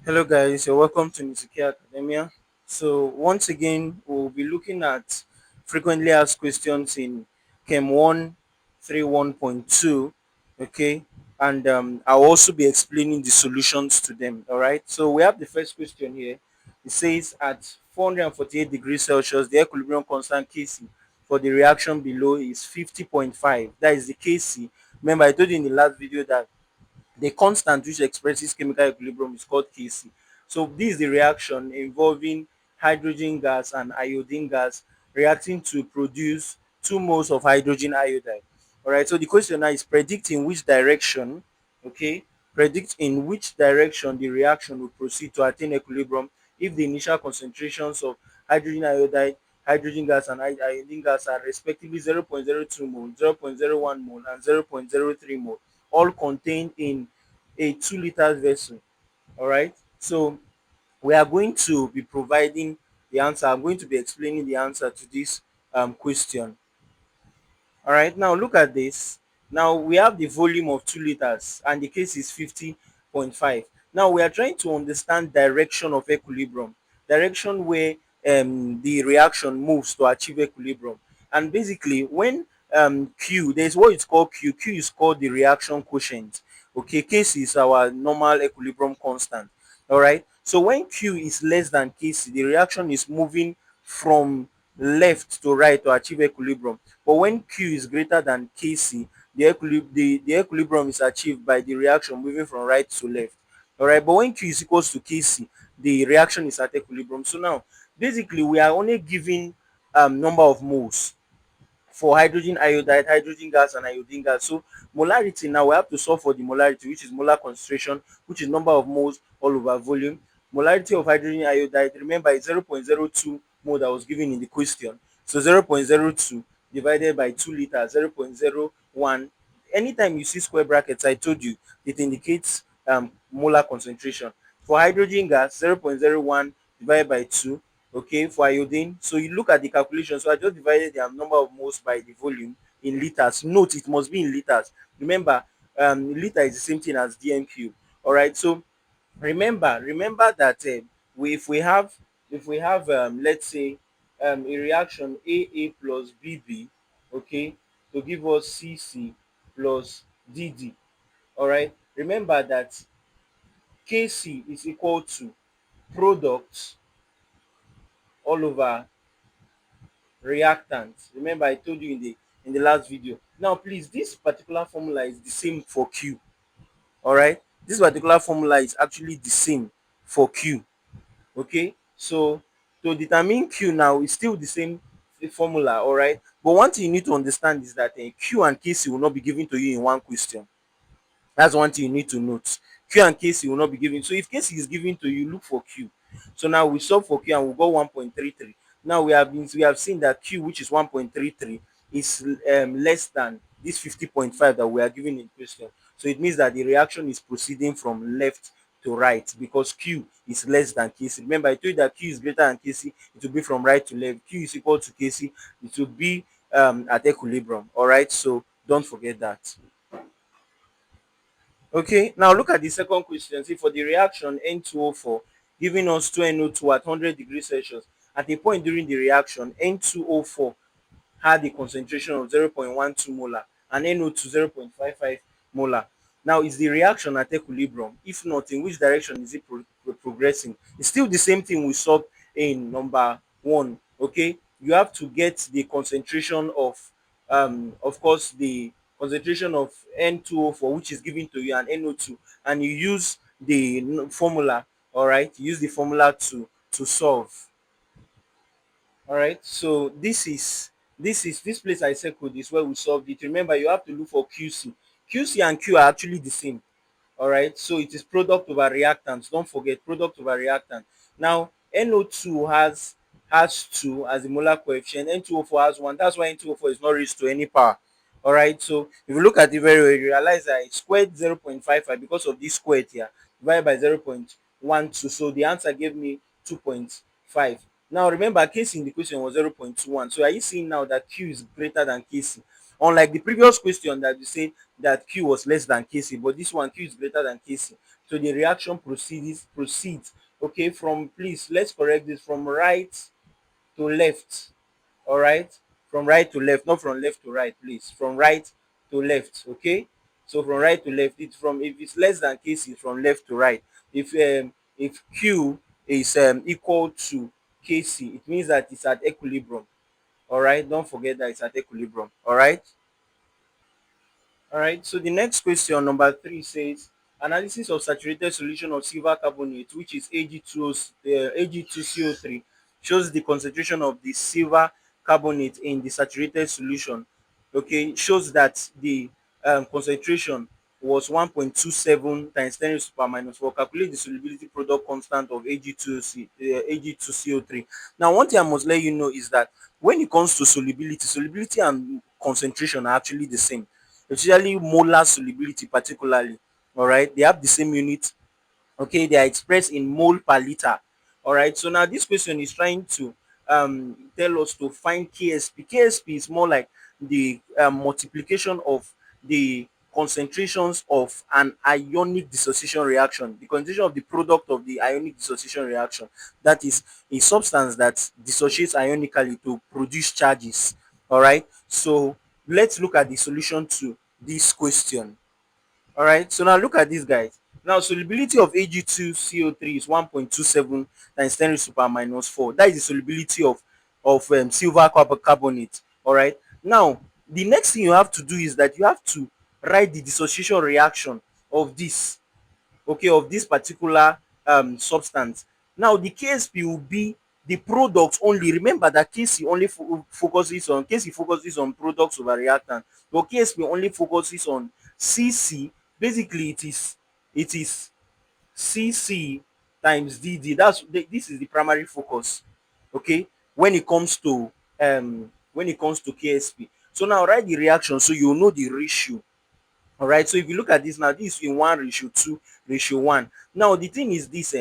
Hello, guys. You're welcome to Nisuki Academia. So, once again, we'll be looking at frequently asked questions in Chem 131.2. Okay, and I'll also be explaining the solutions to them. All right, so we have the first question here. It says at 448 degrees Celsius, the equilibrium constant Kc for the reaction below is 50.5. That is the Kc. Remember, I told you in the last video that the constant which expresses chemical equilibrium is called Kc. So this is the reaction involving hydrogen gas and iodine gas reacting to produce 2 moles of hydrogen iodide. All right. So the question now is predict in which direction, okay, predict in which direction the reaction will proceed to attain equilibrium if the initial concentrations of hydrogen iodide, hydrogen gas, and iodine gas are respectively 0.02 mole, 0.01 mole, and 0.03 mole, all contained in a 2 liters vessel. All right. So we are going to be providing the answer. I'm going to be explaining the answer to this question. All right, now look at this. Now we have the volume of 2 liters and the case is 50.5. Now we are trying to understand direction of equilibrium, direction where the reaction moves to achieve equilibrium. And basically, when Q, there's what it's called Q. Q is called the reaction quotient. Okay, Kc is our normal equilibrium constant. All right, so when Q is less than Kc, the reaction is moving from left to right to achieve equilibrium. But when Q is greater than Kc, the equilibrium is achieved by the reaction moving from right to left. All right, but when Q is equals to Kc, the reaction is at equilibrium. So now, basically, we are only giving number of moles for hydrogen iodide, hydrogen gas, and iodine gas. So molarity, now we have to solve for the molarity, which is molar concentration, which is number of moles all over volume. Molarity of hydrogen iodide, remember, is 0.02 mole that was given in the question. So 0.02 divided by 2 liters, 0.01. Anytime you see square brackets, I told you, it indicates molar concentration. For hydrogen gas, 0.01 divided by 2, okay, for iodine. So you look at the calculation. So I just divided the number of moles by the volume in liters. Note, it must be in liters. Remember, liter is the same thing as dm cube. All right. So remember that if we have let's say a reaction AA plus BB, okay, to give us CC plus DD. All right. Remember that KC is equal to product all over reactant. Remember, I told you in the last video. Now, please, this particular formula is the same for Q. All right, this particular formula is actually the same for Q. Okay, so to determine Q now is still the same formula. All right, but one thing you need to understand is that Q and KC will not be given to you in one question. That's one thing you need to note. Q and KC will not be given. So if KC is given to you, look for Q. So now we solve for Q and we got 1.33. Now we have seen that Q, which is 1.33, is less than this 50.5 that we are given in question. So it means that the reaction is proceeding from left to right because Q is less than KC. Remember, I told you that Q is greater than KC, it will be from right to left. Q is equal to KC, it will be at equilibrium. All right, so don't forget that. Okay, now look at the second question. See, for the reaction N2O4 giving us 2NO2 at 100 degrees Celsius, at a point during the reaction, N2O4 had a concentration of 0.12 molar and NO2 0.55 molar. Now, is the reaction at equilibrium? If not, in which direction is it progressing? It's still the same thing we saw in number one. Okay, you have to get the concentration of course, the concentration of N2O4, which is given to you, and NO2, and you use the formula. All right, use the formula to solve. All right, so this place I circled is where we solved it. Remember, you have to look for QC. QC and Q are actually the same. All right, so it is product over reactants. Don't forget, product over reactant. Now NO2 has 2 as the molar coefficient, N2O4 has 1. That's why N2O4 is not raised to any power. All right, so if you look at it very well, you realize that it's squared 0.55 because of this squared here divided by 0.12. So the answer gave me 2.5. Now remember, Kc in the question was 0.21. So are you seeing now that Q is greater than Kc? Unlike the previous question that you said that Q was less than Kc, but this one Q is greater than Kc. So the reaction proceeds, okay, from, please let's correct this, from right to left. All right, from right to left, not from left to right, please, from right to left. Okay, so from right to left, it's from, if it's less than kc, from left to right. If q is equal to kc, it means that it's at equilibrium. All right, don't forget that it's at equilibrium. All right. All right, so the next question, number 3, says analysis of saturated solution of silver carbonate, which is Ag2CO3, shows the concentration of the silver carbonate in the saturated solution. Okay, shows that the concentration was 1.27 times 10 raised to power minus 4. Calculate the solubility product constant of Ag2CO3. Now, one thing I must let you know is that when it comes to solubility and concentration are actually the same, especially molar solubility particularly. All right, they have the same unit. Okay, they are expressed in mole per liter. All right, so now this question is trying to tell us to find ksp. Ksp is more like the multiplication of the concentrations of an ionic dissociation reaction, the concentration of the product of the ionic dissociation reaction, that is a substance that dissociates ionically to produce charges. All right, so let's look at the solution to this question. All right, so now look at this, guys. Now, solubility of Ag2CO3 is 1.27 times 10 raised to power minus 4. That is the solubility of silver carbonate. All right, now the next thing you have to do is that you have to write the dissociation reaction of this, okay, of this particular substance. Now the ksp will be the product only. Remember that kc focuses on products over reactant, but ksp only focuses on cc. Basically it is cc times dd. This is the primary focus, okay, when it comes to ksp. So now write the reaction so you know the ratio. All right, so if you look at this now, this is in 1:2:1. Now the thing is this,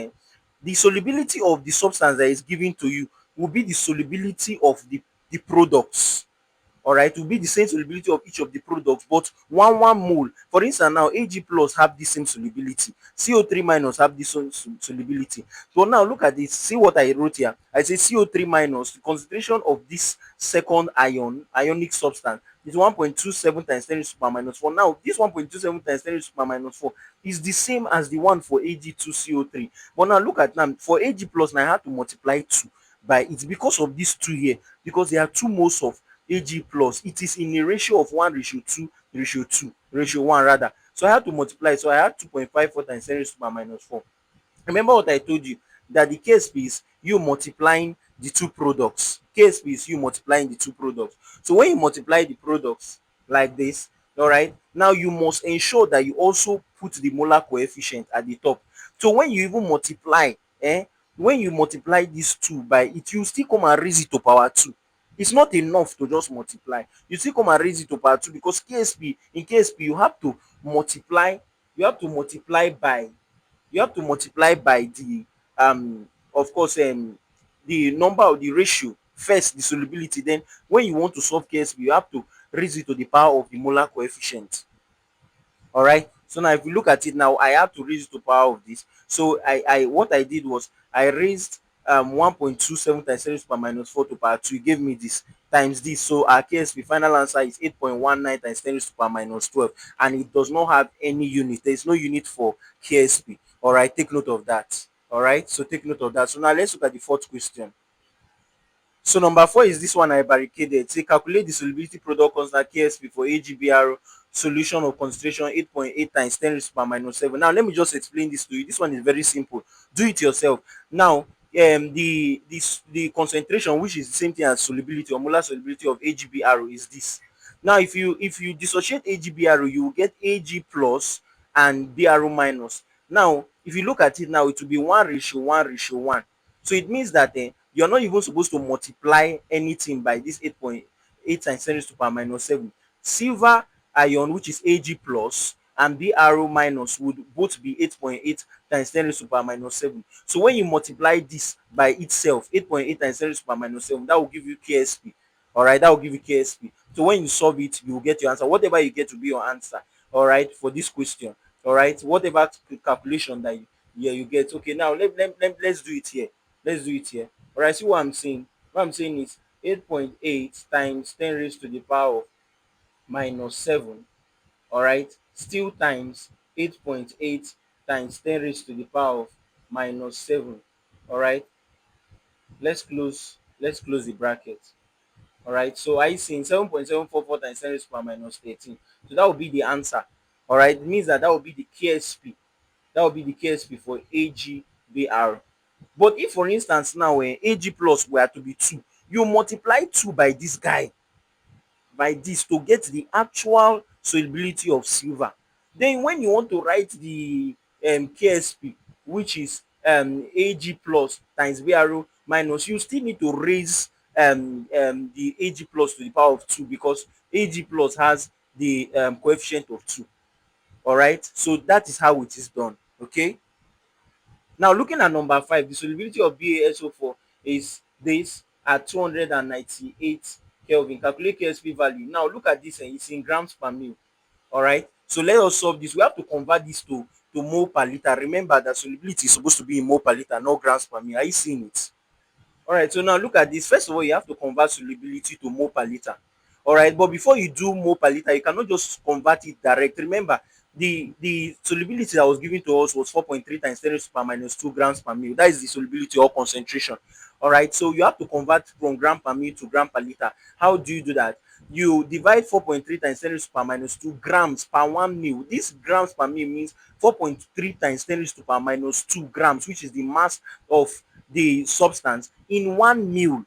the solubility of the substance that is given to you will be the solubility of the products. All right, it will be the same solubility of each of the products, but one mole. For instance, now ag plus have the same solubility, co3 minus have this same solubility. So now look at this, see what I wrote here. I say co3 minus, the concentration of this second ionic substance is 1.27 times 10 raised to power minus 4. Now this 1.27 times 10 raised to power minus 4 is the same as the one for ag2co3. But now look at, now for ag plus, now I have to multiply 2 by it because of these two here, because there are two moles of ag plus. It is in a ratio of 1:2:1 rather. So I had to multiply it. So I had 2.54 times 10 raised to power minus 4. Remember what I told you, that the ksp is you multiplying the two products. Ksp is you multiplying the two products. So when you multiply the products like this, all right, now you must ensure that you also put the molar coefficient at the top. So when you even multiply, when you multiply these two by it, you still come and raise it to power 2. It's not enough to just multiply. You still come and raise it to power 2, because ksp you have to multiply, you have to multiply by you have to multiply by the of course the number of the ratio first, the solubility. Then when you want to solve ksp, you have to raise it to the power of the molar coefficient. All right, so now if you look at it now, I have to raise it to power of this. So I what I did was I raised 1.27 times 10 raised to power minus 4 to power 2. It gave me this times this. So our ksp final answer is 8.19 times 10 raised to power minus 12, and it does not have any unit. There is no unit for ksp. All right, take note of that. All right, so take note of that. So now let's look at the fourth question. So number 4 is this one I barricaded. Say calculate the solubility product constant ksp for agbr solution of concentration 8.8 times 10 raised to power minus 7. Now let me just explain this to you. This one is very simple. Do it yourself. Now the concentration, which is the same thing as solubility or molar solubility of agbr, is this. Now if you dissociate agbr, you will get ag plus and br minus. Now if you look at it now, it will be 1:1:1. So it means that you're not even supposed to multiply anything by this 8.8 times 10 raised to power minus 7. Silver ion, which is ag plus, and br minus would both be 8.8 times 10 raised to power minus 7. So when you multiply this by itself, 8.8 times 10 raised to power minus 7, that will give you ksp. All right, that will give you ksp. So when you solve it, you will get your answer. Whatever you get will be your answer. All right, for this question. All right, whatever calculation that you get. Okay, now let's do it here. Let's do it here. All right, see what I'm saying. What I'm saying is 8.8 times 10 raised to the power of minus 7. All right, still times 8.8 times 10 raised to the power of minus 7. All right, let's close the bracket. All right, so I seen 7.744 times 10 raised to the power minus 13. So that would be the answer. All right, it means that would be the KSP. That would be the KSP for AGBR. But if, for instance, now when AG plus were to be 2, you multiply 2 by this guy, by this, to get the actual solubility of silver. Then when you want to write the KSP, which is AG plus times BRO minus, you still need to raise the AG plus to the power of 2, because AG plus has the coefficient of 2. All right, so that is how it is done. Okay, now looking at number 5, the solubility of BaSO4 is this at 298 Kelvin. Calculate KSP value. Now look at this, and it's in grams per mil. All right, so let us solve this. We have to convert this to mole per liter. Remember that solubility is supposed to be in mole per liter, not grams per mil. Are you seeing it? All right, so now look at this. First of all, you have to convert solubility to mole per liter. All right, but before you do mole per liter, you cannot just convert it direct. Remember, the solubility that was given to us was 4.3 times 10 raised to the power minus 2 grams per mil. That is the solubility or concentration. All right, so you have to convert from gram per mil to gram per liter. How do you do that? You divide 4.3 times 10 raised to the power minus 2 grams per 1 mil. This grams per mil means 4.3 times 10 raised to the power minus 2 grams, which is the mass of the substance in 1 mil.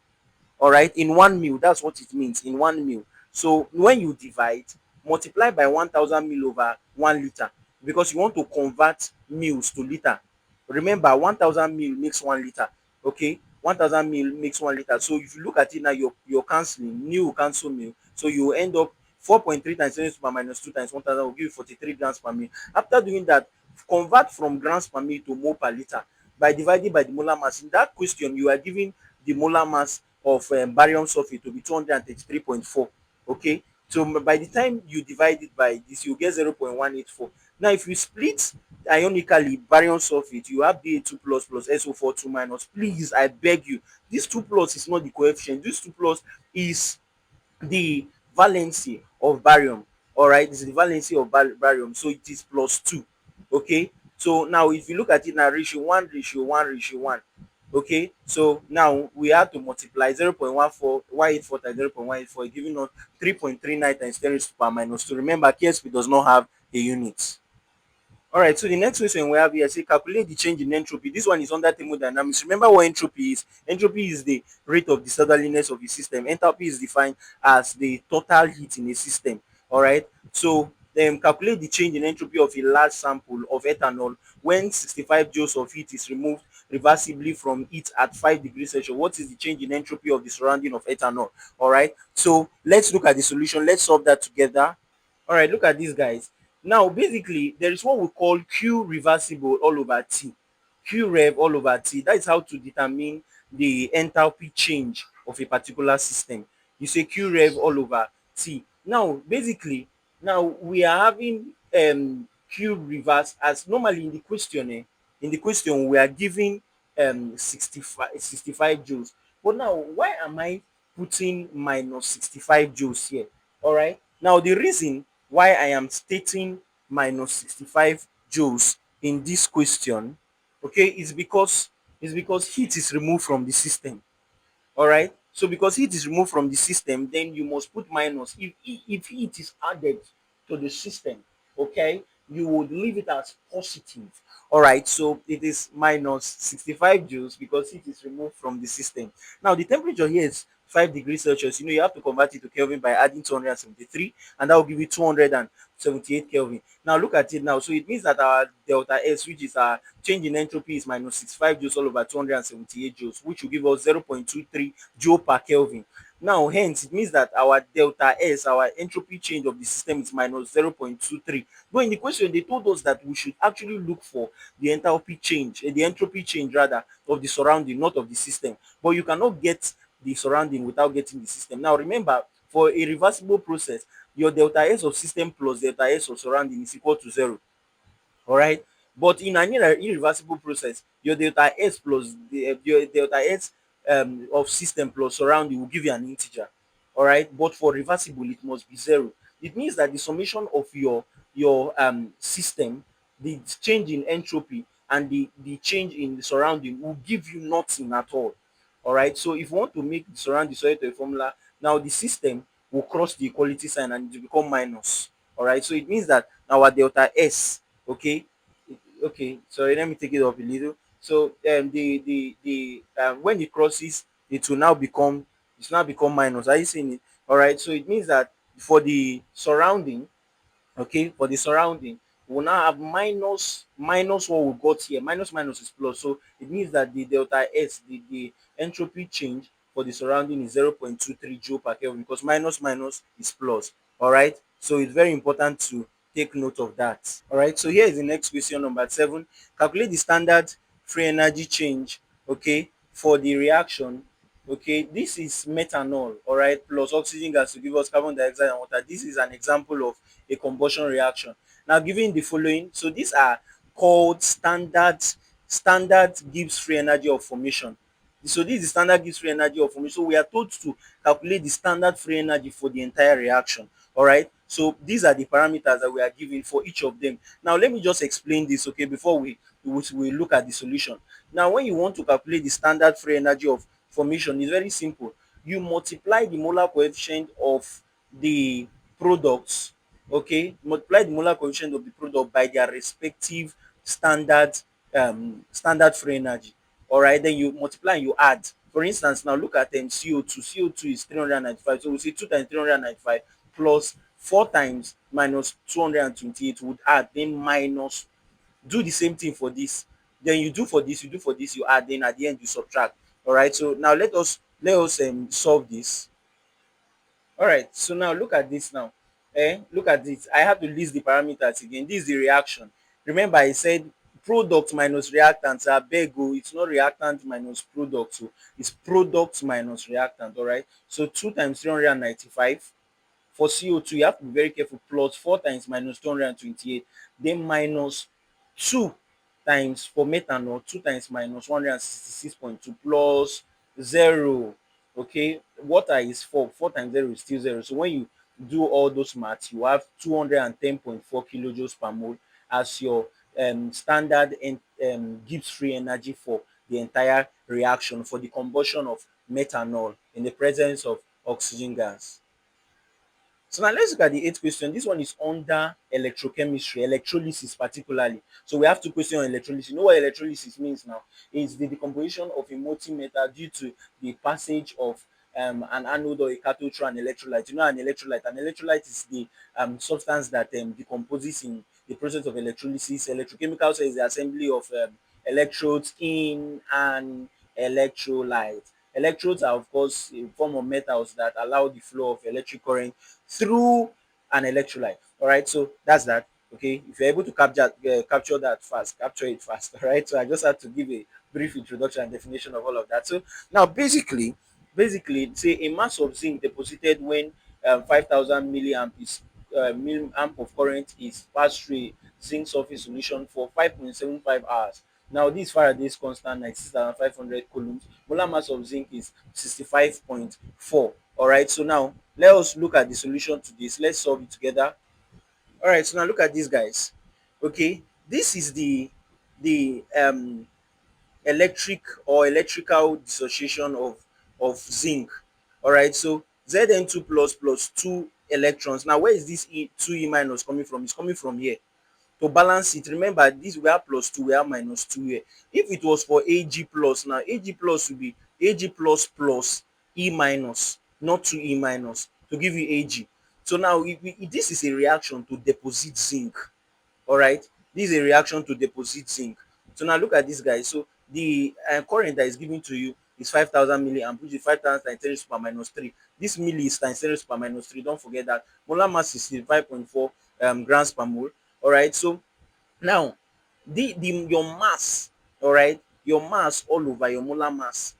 All right, in 1 mil, that's what it means, in 1 mil. So when you divide, multiply by 1000 mil over 1 liter, because you want to convert mils to liter. Remember, 1000 mil makes 1 liter. Okay, 1000 mil makes 1 liter. So if you look at it now, you're canceling, mil will cancel mil, so you end up 4.3 times 10 to the power minus 2 times 1000 will give you 43 grams per mil. After doing that, convert from grams per mil to mole per liter by dividing by the molar mass. In that question, you are given the molar mass of barium sulfate to be 233.4. Okay, so by the time you divide it by this, you get 0.184. Now if you split ionically barium sulfate, you have Ba2 plus plus SO4 2 minus. Please, I beg you, this 2 plus is not the coefficient. This 2 plus is the valency of barium. All right, this is the valency of barium, so it is plus 2. Okay, so now if you look at it now, ratio 1 ratio 1 ratio 1. Okay, so now we have to multiply 0.14184 times 0.184, giving us 3.39 times 10 raised to the power minus 2. Remember, KSP does not have a unit. All right, so the next question we have here say calculate the change in entropy. This one is under thermodynamics. Remember what entropy is? Entropy is the rate of disorderliness of a system. Enthalpy is defined as the total heat in a system. All right, so calculate the change in entropy of a large sample of ethanol when 65 joules of heat is removed reversibly from it at 5 degrees Celsius. What is the change in entropy of the surrounding of ethanol? All right, so let's look at the solution. Let's solve that together. All right, look at these guys. Now, basically, there is what we call Q reversible all over T. Q rev all over T. That is how to determine the enthalpy change of a particular system. You say Q rev all over T. Now, basically, now we are having Q reverse as normally in the question. In the question, we are giving 65 joules. But now, why am I putting minus 65 joules here? All right. Now, the reason why I am stating minus 65 joules in this question, okay, is because heat is removed from the system. All right, so because heat is removed from the system, then you must put minus. If heat is added to the system, okay, you would leave it as positive. All right, so it is minus 65 joules because heat is removed from the system. Now the temperature here is 5 degrees Celsius. You have to convert it to Kelvin by adding 273, and that will give you 278 Kelvin. Now look at it now. So it means that our delta S, which is our change in entropy, is minus 65 joules all over 278 joules, which will give us 0.23 joule per Kelvin. Now, hence, it means that our delta S, our entropy change of the system, is minus 0.23. But in the question, they told us that we should actually look for the enthalpy change, the entropy change rather, of the surrounding, not of the system. But you cannot get the surrounding without getting the system. Now, remember, for a reversible process, your delta S of system plus delta S of surrounding is equal to 0. All right. But in an irreversible process, your delta S plus your delta S of system plus surrounding will give you an integer. All right. But for reversible, it must be zero. It means that the summation of your system, the change in entropy and the change in the surrounding will give you nothing at all. All right. So if you want to make the surrounding solid to a formula, now the system will cross the equality sign and it will become minus. All right. So it means that our delta S, okay, okay, sorry, let me take it up a little. So when it crosses, it will now become, minus. Are you seeing it? All right. So it means that for the surrounding, okay, for the surrounding, we will now have minus what we got here. Minus minus is plus. So it means that the delta S, the entropy change for the surrounding is 0.23 joule per Kelvin, because minus minus is plus. All right. So it's very important to take note of that. All right, so here is the next question, number 7. Calculate the standard free energy change, okay, for the reaction. Okay, this is methanol, all right, plus oxygen gas to give us carbon dioxide and water. This is an example of a combustion reaction. Now, given the following, so these are called standard Gibbs free energy of formation. So this is the standard Gibbs free energy of formation. So we are told to calculate the standard free energy for the entire reaction. All right. So these are the parameters that we are given for each of them. Now let me just explain this, okay, before we look at the solution. Now, when you want to calculate the standard free energy of formation, it's very simple. You multiply the molar coefficient of the products, okay, multiply the molar coefficient of the product by their respective standard standard free energy. All right, then you multiply and you add. For instance, now look at CO2. CO2 is 395. So we say 2 times 395 plus 4 times minus 228 would add, then minus, do the same thing for this. Then you do for this, you do for this, you add, then at the end you subtract. All right, so now let us solve this. All right, so now look at this now. Look at this. I have to list the parameters again. This is the reaction. Remember, I said product minus reactant. Abeg o, it's not reactant minus product. So it's product minus reactant. All right. So 2 times 395 for CO2, you have to be very careful, plus 4 times minus 228, then minus 2 times for methanol, 2 times minus 166.2 plus 0. Okay, water is 4. 4 times 0 is still 0. So when you do all those maths, you have 210.4 kilojoules per mole as your standard and Gibbs free energy for the entire reaction for the combustion of methanol in the presence of oxygen gas. So now let's look at the eighth question. This one is under electrochemistry, electrolysis particularly. So we have two questions on electrolysis. You know what electrolysis means now? It's the decomposition of a multi-metal due to the passage of an anode or a cathode through an electrolyte. You know an electrolyte. An electrolyte is the substance that decomposes in the process of electrolysis. Electrochemical cell is the assembly of electrodes in an electrolyte. Electrodes are, of course, a form of metals that allow the flow of electric current through an electrolyte. All right, so that's that. Okay, if you're able to capture that fast, capture it fast. All right, so I just had to give a brief introduction and definition of all of that. So now, basically, say a mass of zinc deposited when 5,000 milliamp is milliamp of current is passed through a zinc surface solution for 5.75 hours. Now, this Faraday's constant 96,500 coulombs. Molar mass of zinc is 65.4. All right, so now let us look at the solution to this. Let's solve it together. All right, so now look at this, guys. Okay, this is the electric or electrical dissociation of zinc. All right, so Zn2 plus 2 electrons. Now, where is this 2e minus coming from? It's coming from here. To balance it, remember this, we have plus 2, we have minus 2 here. If it was for Ag plus, now Ag plus will be Ag plus E minus, not 2E minus, to give you Ag. So now this is a reaction to deposit zinc. All right, this is a reaction to deposit zinc. So now look at this, guy. So the current that is given to you is 5,000 milliamp, which is 5,000 times 10 raised to the power minus 3. This milli is times 10 raised to the power minus 3. Don't forget that. Molar mass is 5.4 grams per mole. All right, so now the your mass, all right, your mass all over your molar mass,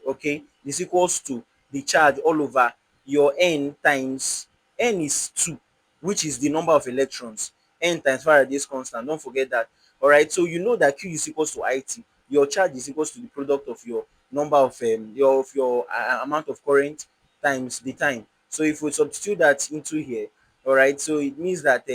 okay, is equals to the charge all over your n times n is 2, which is the number of electrons. N times Faraday's constant. Don't forget that. All right. So you know that Q is equals to IT. Your charge is equals to the product of your number of your amount of current times the time. So if we substitute that into here, all right. So it means that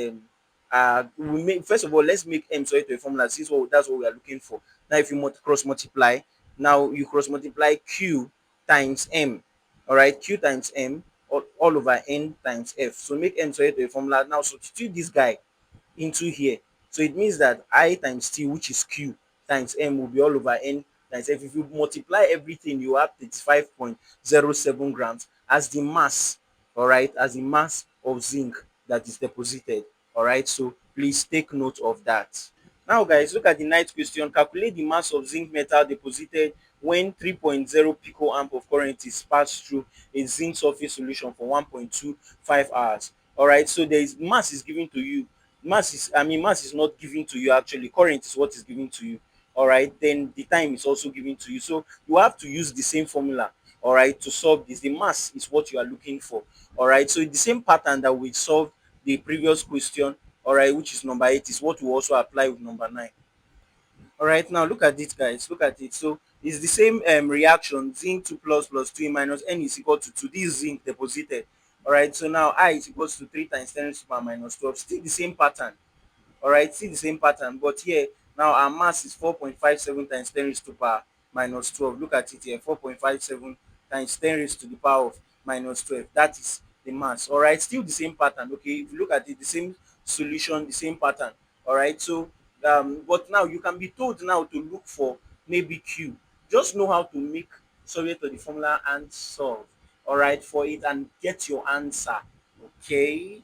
we make, first of all, let's make M sorry to a formula. Since what that's what we are looking for. Now if you cross multiply, now you cross multiply Q times M. All right, Q times M all over N times F. So make M sorry to a formula. Now substitute this guy into here. So it means that I times T, which is Q, times M will be all over N times F. If you multiply everything, you have 35.07 grams as the mass, all right, as the mass of zinc that is deposited. All right, so please take note of that. Now, guys, look at the ninth question. Calculate the mass of zinc metal deposited when 3.0 picoamp of current is passed through a zinc sulfate solution for 1.25 hours. All right, so there is mass is given to you. Mass is not given to you actually. Current is what is given to you. All right, then the time is also given to you. So you have to use the same formula. All right, to solve this. The mass is what you are looking for. All right, so the same pattern that we solved the previous question, all right, which is number 8, is what we also apply with number 9. All right, now look at it, guys. Look at it. So it's the same reaction. Zinc 2 plus plus 2 minus N is equal to 2. This is zinc deposited. All right, so now I is equals to 3 times 10 raised to the power minus 12. Still the same pattern. All right, see the same pattern, but here now our mass is 4.57 times 10 raised to the power minus 12. Look at it here, 4.57 times 10 raised to the power of minus 12. That is the mass. All right, still the same pattern. Okay, if you look at it, the same solution, the same pattern. All right, so but now you can be told now to look for maybe Q. Just know how to make solve to the formula and solve. All right, for it and get your answer. Okay.